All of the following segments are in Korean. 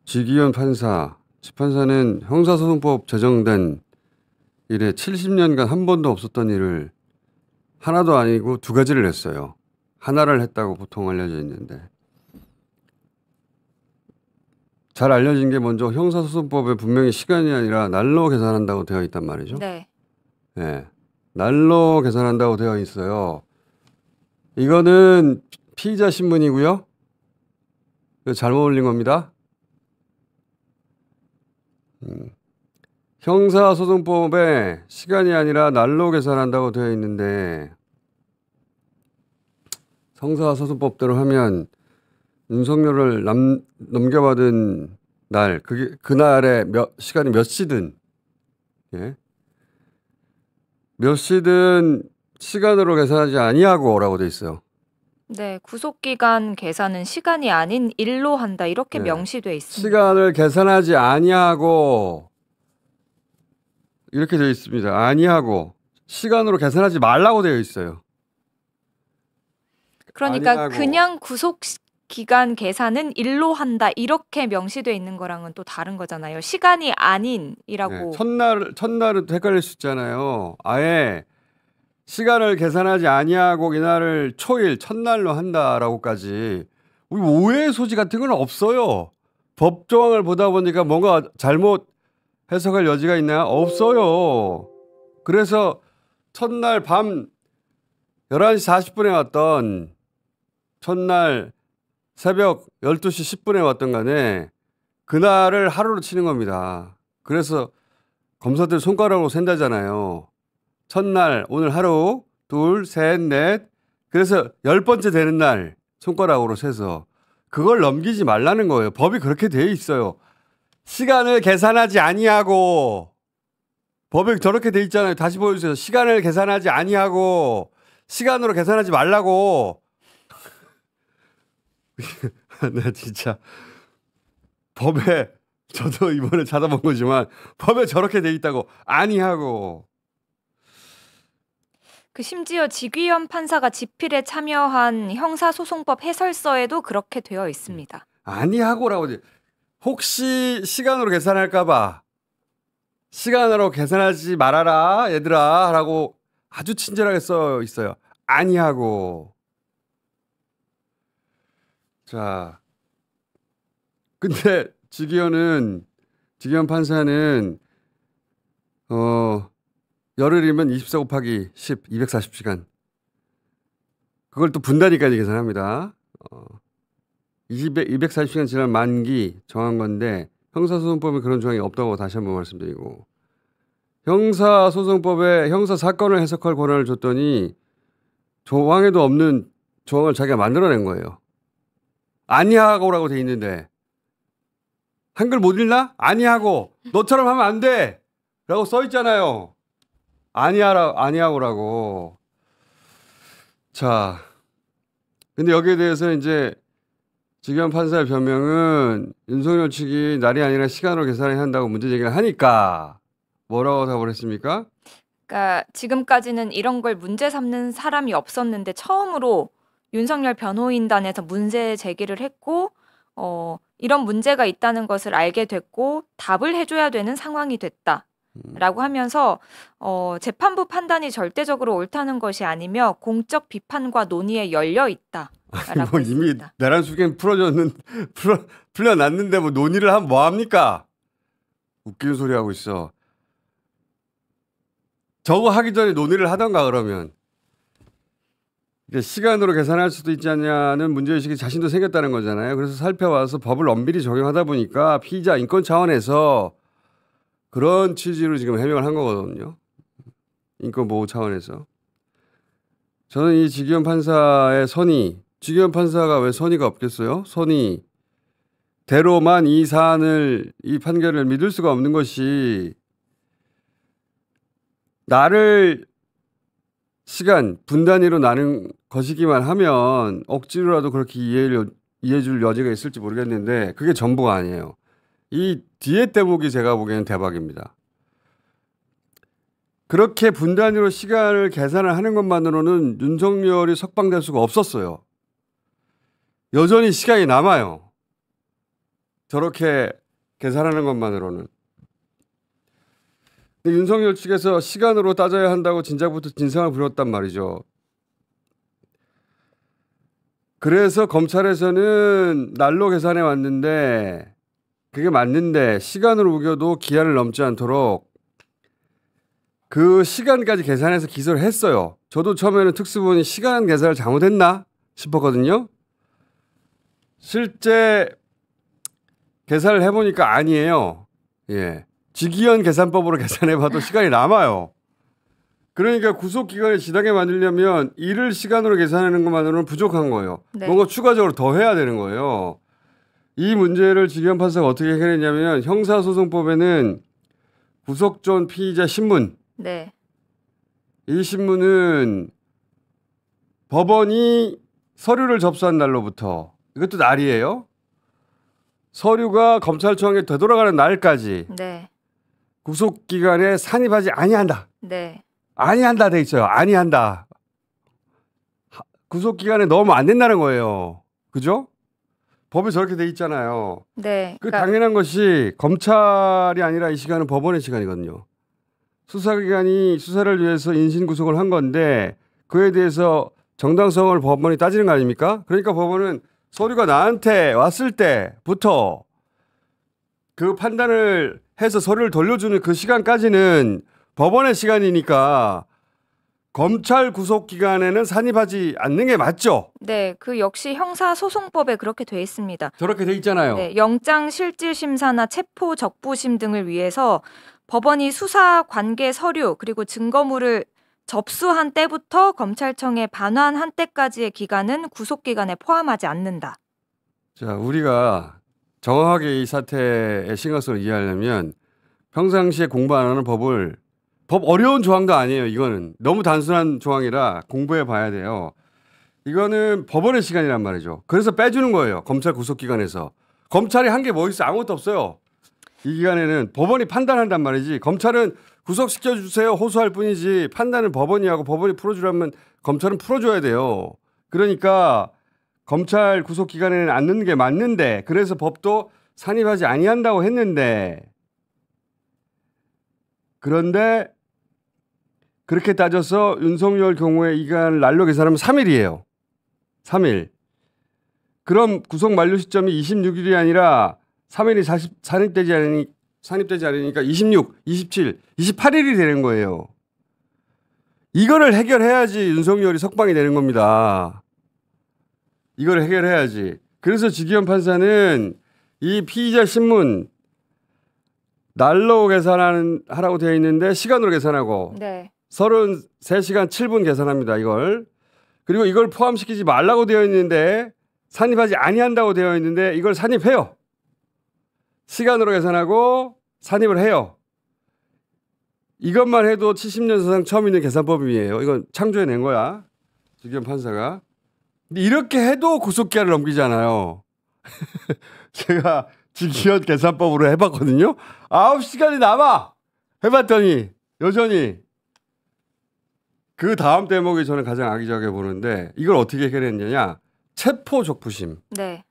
지기현 판사, 지판사는 형사소송법 제정된 이래 70년간 한 번도 없었던 일을 하나도 아니고 두 가지를 했어요. 하나를 했다고 보통 알려져 있는데. 잘 알려진 게 먼저 형사소송법에 분명히 시간이 아니라 날로 계산한다고 되어 있단 말이죠. 네. 네. 날로 계산한다고 되어 있어요. 이거는 피의자 신문이고요. 잘못 올린 겁니다. 형사소송법에 시간이 아니라 날로 계산한다고 되어 있는데 형사소송법대로 하면 윤석열을 넘겨받은 날, 그날의 시간이 몇 시든, 예? 몇 시든 시간으로 계산하지 아니하고라고 돼 있어요. 네, 구속기간 계산은 시간이 아닌 일로 한다 이렇게 네. 명시돼 있습니다. 시간을 계산하지 아니하고 이렇게 되어 있습니다. 아니하고 시간으로 계산하지 말라고 되어 있어요. 그러니까 아니하고. 그냥 구속기간 계산은 일로 한다 이렇게 명시돼 있는 거랑은 또 다른 거잖아요. 시간이 아닌이라고. 네. 첫날은 헷갈릴 수 있잖아요. 아예 시간을 계산하지 아니하고 이날을 초일 첫날로 한다라고까지 우리 오해의 소지 같은 건 없어요. 법 조항을 보다 보니까 뭔가 잘못 해석할 여지가 있나요? 없어요. 그래서 첫날 밤 11시 40분에 왔던 첫날 새벽 12시 10분에 왔던 간에 그날을 하루로 치는 겁니다. 그래서 검사들 손가락으로 센다잖아요. 첫날 오늘 하루 둘, 셋, 넷 그래서 10번째 되는 날 손가락으로 세서 그걸 넘기지 말라는 거예요. 법이 그렇게 돼 있어요. 시간을 계산하지 아니하고 법에 저렇게 돼 있잖아요. 다시 보여주세요. 시간을 계산하지 아니하고 시간으로 계산하지 말라고. 나 진짜 법에 저도 이번에 찾아본 거지만 법에 저렇게 돼 있다고 아니하고. 그 심지어 지귀현 판사가 집필에 참여한 형사소송법 해설서에도 그렇게 되어 있습니다. 아니하고라고. 혹시 시간으로 계산할까봐 시간으로 계산하지 말아라 얘들아 라고 아주 친절하게 써 있어요. 아니하고. 자, 근데 지기현 판사는 열흘이면 24 곱하기 10, 240시간. 그걸 또 분단위까지 계산합니다. 240시간 지난 만기 정한 건데 형사소송법에 그런 조항이 없다고 다시 한번 말씀드리고 형사소송법에 형사사건을 해석할 권한을 줬더니 조항에도 없는 조항을 자기가 만들어낸 거예요. 아니하고라고 돼 있는데 한글 못 읽나? 아니하고 너처럼 하면 안 돼 라고 써 있잖아요. 아니하고라고. 자, 근데 여기에 대해서 이제 지기현 판사의 변명은 윤석열 측이 날이 아니라 시간으로 계산해야 한다고 문제 제기를 하니까 뭐라고 답을 했습니까? 그러니까 지금까지는 이런 걸 문제 삼는 사람이 없었는데 처음으로 윤석열 변호인단에서 문제 제기를 했고 이런 문제가 있다는 것을 알게 됐고 답을 해줘야 되는 상황이 됐다라고 하면서 재판부 판단이 절대적으로 옳다는 것이 아니며 공적 비판과 논의에 열려 있다. 뭐 이미 내란 수견 풀려났는데 뭐 논의를 하면 뭐 합니까? 웃기는 소리 하고 있어. 저거 하기 전에 논의를 하던가 그러면. 시간으로 계산할 수도 있지 않냐는 문제의식이 자신도 생겼다는 거잖아요. 그래서 살펴와서 법을 엄밀히 적용하다 보니까 피의자 인권 차원에서 그런 취지로 지금 해명을 한 거거든요. 인권 보호 차원에서. 저는 이 지기현 판사의 선의, 지기현 판사가 왜 선의가 없겠어요? 선의대로만 이 사안을, 이 판결을 믿을 수가 없는 것이 나를 시간 분단위로 나눈 것이기만 하면 억지로라도 그렇게 이해해 줄 여지가 있을지 모르겠는데 그게 전부가 아니에요. 이 뒤에 대목이 제가 보기에는 대박입니다. 그렇게 분단위로 시간을 계산을 하는 것만으로는 윤석열이 석방될 수가 없었어요. 여전히 시간이 남아요. 저렇게 계산하는 것만으로는. 근데 윤석열 측에서 시간으로 따져야 한다고 진작부터 진상을 부렸단 말이죠. 그래서 검찰에서는 날로 계산해 왔는데 그게 맞는데 시간으로 우겨도 기한을 넘지 않도록 그 시간까지 계산해서 기소를 했어요. 저도 처음에는 특수본이 시간 계산을 잘못했나 싶었거든요. 실제 계산을 해보니까 아니에요. 예. 직위원 계산법으로 계산해봐도 시간이 남아요. 그러니까 구속기간을 지나게 만들려면 일을 시간으로 계산하는 것만으로는 부족한 거예요. 네. 뭔가 추가적으로 더 해야 되는 거예요. 이 문제를 직위원 판사가 어떻게 해결했냐면 형사소송법에는 구속 전 피의자 신문. 네. 이 신문은 법원이 서류를 접수한 날로부터 이것도 날이에요. 서류가 검찰청에 되돌아가는 날까지 네. 구속기간에 산입하지 아니한다. 네. 아니한다 돼 있어요. 아니한다. 구속기간에 넣으면 안 된다는 거예요. 그죠? 법에 저렇게 돼 있잖아요. 네. 그 당연한 것이 검찰이 아니라 이 시간은 법원의 시간이거든요. 수사기관이 수사를 위해서 인신구속을 한 건데 그에 대해서 정당성을 법원이 따지는 거 아닙니까? 그러니까 법원은 서류가 나한테 왔을 때부터 그 판단을 해서 서류를 돌려주는 그 시간까지는 법원의 시간이니까 검찰 구속기간에는 산입하지 않는 게 맞죠? 네. 그 역시 형사소송법에 그렇게 돼 있습니다. 저렇게 돼 있잖아요. 네. 영장실질심사나 체포적부심 등을 위해서 법원이 수사 관계 서류 그리고 증거물을 접수한 때부터 검찰청에 반환한 때까지의 기간은 구속기간에 포함하지 않는다. 자, 우리가 정확하게 이 사태의 심각성을 이해하려면 평상시에 공부 안 하는 법 어려운 조항도 아니에요. 이거는 너무 단순한 조항이라 공부해 봐야 돼요. 이거는 법원의 시간이란 말이죠. 그래서 빼주는 거예요. 검찰 구속기관에서. 검찰이 한 게 뭐 있어? 아무것도 없어요. 이 기간에는 법원이 판단한단 말이지. 검찰은 구속시켜주세요. 호소할 뿐이지. 판단은 법원이 하고 법원이 풀어주라면 검찰은 풀어줘야 돼요. 그러니까 검찰 구속기간에는 안 넣는 게 맞는데 그래서 법도 산입하지 아니한다고 했는데 그런데 그렇게 따져서 윤석열 경우에 이 기간을 날로 계산하면 3일이에요. 3일. 그럼 구속 만료 시점이 26일이 아니라 3일이 산입되지 않으니까 26, 27, 28일이 되는 거예요. 이거를 해결해야지 윤석열이 석방이 되는 겁니다. 이걸 해결해야지. 그래서 직위원 판사는 이 피의자 신문 날로 하라고 되어 있는데 시간으로 계산하고 네. 33시간 7분 계산합니다. 이걸. 그리고 이걸 포함시키지 말라고 되어 있는데 산입하지 아니한다고 되어 있는데 이걸 산입해요. 시간으로 계산하고 산입을 해요. 이것만 해도 70년 사상 처음 있는 계산법이에요. 이건 창조해낸 거야. 직위원 판사가. 근데 이렇게 해도 구속기한을 넘기잖아요. 제가 직위원 계산법으로 해봤거든요. 9시간이 남아. 해봤더니 여전히 그 다음 대목이 저는 가장 악의적이게 보는데 이걸 어떻게 해결했느냐. 체포적부심. 네.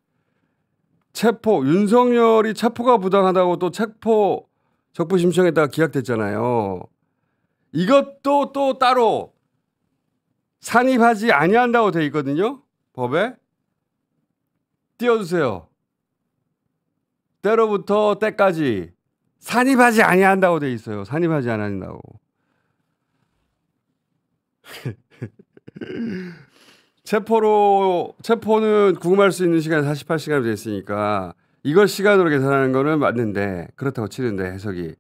윤석열이 체포가 부당하다고 또 체포적부심 신청했다가 기각됐잖아요. 이것도 또 따로 산입하지 아니한다고 돼 있거든요. 법에. 띄워주세요. 때로부터 때까지 산입하지 아니한다고 돼 있어요. 산입하지 않는다고. 체포는 구금할 수 있는 시간이 48시간으로 돼 있으니까 이걸 시간으로 계산하는 거는 맞는데 그렇다고 치는데 해석이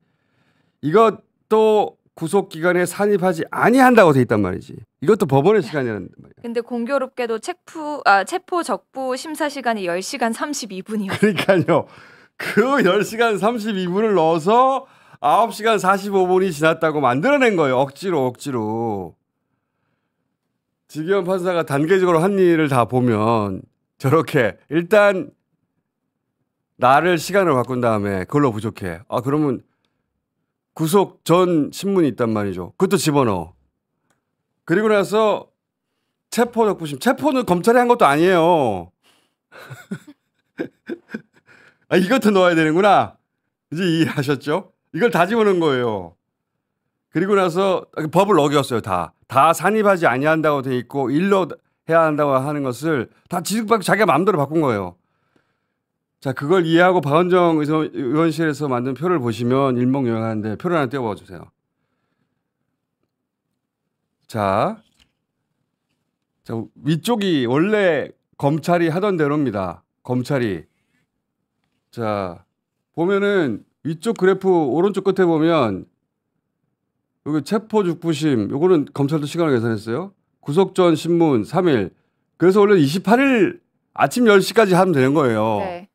이것도 구속기간에 산입하지 아니한다고 돼 있단 말이지. 이것도 법원의 시간이란 말이야. 근데 공교롭게도 체포 적부 심사 시간이 10시간 32분이요. 그러니까요. 그 10시간 32분을 넣어서 9시간 45분이 지났다고 만들어낸 거예요. 억지로. 직위원 판사가 단계적으로 한 일을 다 보면 저렇게 일단 나를 시간으로 바꾼 다음에 그걸로 부족해. 그러면 구속 전 신문이 있단 말이죠. 그것도 집어넣어. 그리고 나서 체포적부심. 체포는 검찰이 한 것도 아니에요. 아, 이것도 넣어야 되는구나. 이제 이해하셨죠? 이걸 다 집어넣은 거예요. 그리고 나서 법을 어겼어요. 다 산입하지 아니한다고 돼 있고 일로 해야 한다고 하는 것을 다 지득밖에 자기가 마음대로 바꾼 거예요. 자, 그걸 이해하고 박원정 의원실에서 만든 표를 보시면 일목요연한데 표를 하나 띄워봐 주세요. 자, 위쪽이 원래 검찰이 하던 대로입니다. 검찰이. 자, 보면은 위쪽 그래프 오른쪽 끝에 보면 여기 체포죽부심 요거는 검찰도 시간을 계산했어요. 구속 전 신문 3일. 그래서 원래 28일 아침 10시까지 하면 되는 거예요. 네.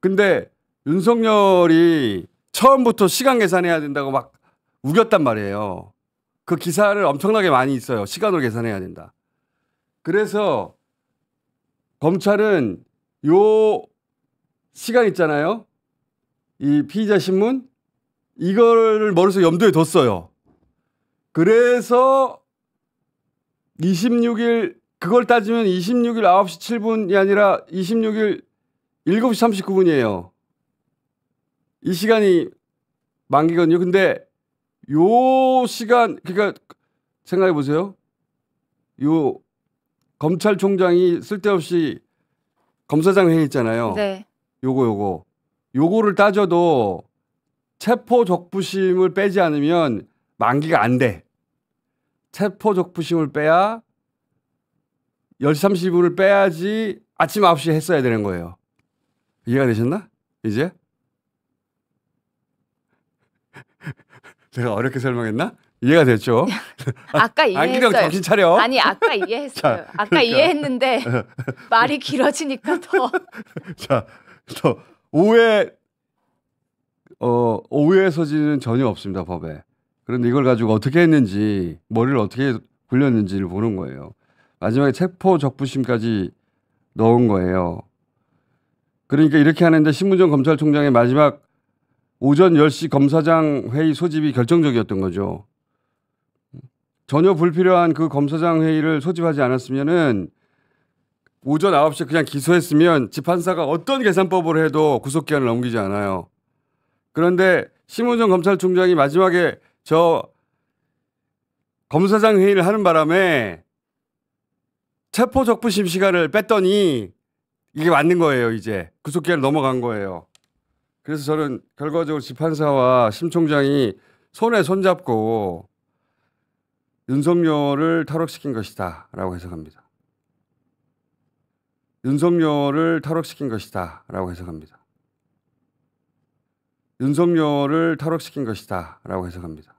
근데 윤석열이 처음부터 시간 계산해야 된다고 막 우겼단 말이에요. 그 기사를 엄청나게 많이 있어요. 시간으로 계산해야 된다. 그래서 검찰은 요 시간 있잖아요. 이 피의자 신문 이거를 머릿속에 염두에 뒀어요. 그래서 26일 그걸 따지면 26일 9시 7분이 아니라 26일 7시 39분이에요. 이 시간이 만기거든요. 근데 요 시간 그러니까 생각해 보세요. 요 검찰총장이 쓸데없이 검사장 회의 있잖아요. 네. 요거를 따져도 체포 적부심을 빼지 않으면 만기가 안 돼. 체포 적부심을 빼야 10시 30분을 빼야지 아침 9시에 했어야 되는 거예요. 이해가 되셨나? 이제? 제가 어렵게 설명했나? 이해가 됐죠? 아까 이해했어요. 안기령 정신 차려. 아니 아까 이해했어요. 자, 아까 그러니까. 이해했는데 말이 길어지니까 더. 자, 또 오해 소지는 전혀 없습니다, 법에. 그런데 이걸 가지고 어떻게 했는지, 머리를 어떻게 굴렸는지를 보는 거예요. 마지막에 체포 적부심까지 넣은 거예요. 그러니까 이렇게 하는데 신문정 검찰총장의 마지막 오전 10시 검사장 회의 소집이 결정적이었던 거죠. 전혀 불필요한 그 검사장 회의를 소집하지 않았으면은 오전 9시에 그냥 기소했으면 재판사가 어떤 계산법으로 해도 구속기한을 넘기지 않아요. 그런데 신문정 검찰총장이 마지막에 저 검사장 회의를 하는 바람에 체포 적부심 시간을 뺐더니 이게 맞는 거예요. 이제 구속기한을 넘어간 거예요. 그래서 저는 결과적으로 재판사와 심 총장이 손에 손잡고 윤석열을 탈옥시킨 것이다 라고 해석합니다. 윤석열을 탈옥시킨 것이다 라고 해석합니다. 윤석열을 탈옥시킨 것이다 라고 해석합니다.